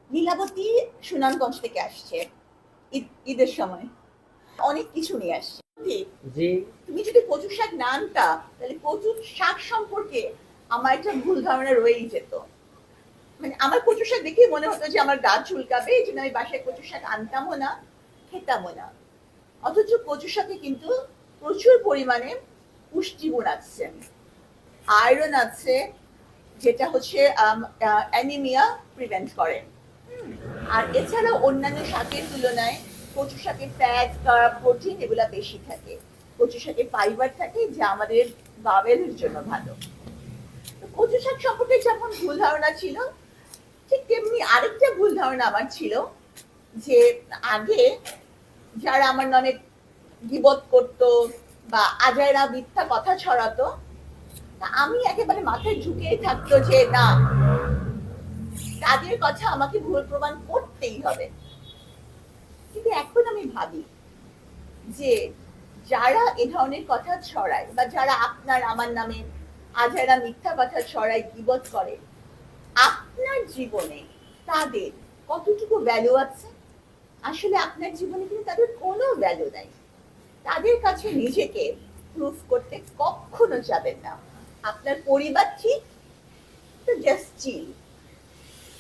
লীলাবতী সুনামগঞ্জ থেকে আসছে ঈদের সময় অনেক কিছু নিয়ে আসছে। জি। তুমি যদি কচু শাক না আনতা তাহলে কচু শাক সম্পর্কে আমার একটা ভুল ধারণা রয়েই যেত। মানে আমার কচু শাক দেখেই মনে হতো যে আমার গা চুলকাবে, এই জন্য আমি বাসায় কচু শাক আনতামও না, খেতামও না। অথচ কচু শাকে কিন্তু প্রচুর পরিমাণে পুষ্টিগুণ আছে, আয়রন আছে, যেটা হচ্ছে অ্যানিমিয়া প্রিভেন্ট করে। আর এছাড়াও অন্যান্য শাকের তুলনায় কচু শাকে ফ্যাট, কার্ব, প্রোটিন এগুলা বেশি থাকে। কচু শাকে ফাইবার থাকে যা আমাদের বাবেলের জন্য ভালো। কচু শাক সম্পর্কে যেমন ভুল ধারণা ছিল, ঠিক তেমনি আরেকটা ভুল ধারণা আমার ছিল যে আগে যারা আমার নামে গীবত করতো বা আজাইরা মিথ্যা কথা ছড়াতো, আমি একেবারে মাথায় ঢুকেই থাকতো যে না, তাদের কথা আমাকে ভুল প্রমাণ করতেই হবে। কিন্তু এখন আমি ভাবি যে যারা এ ধরনের কথা ছড়ায় বা যারা আপনার আমার নামে আজাইরা মিথ্যা কথা ছড়ায়, গীবত করে, আপনার জীবনে তাদের কতটুকু ভ্যালু আছে? আসলে আপনার জীবনে কিন্তু তাদের কোনো ভ্যালু নাই। তাদের কাছে নিজেকে প্রুফ করতে কখনো যাবেন না। আপনার পরিবার ঠিক, তো জাস্ট চিল।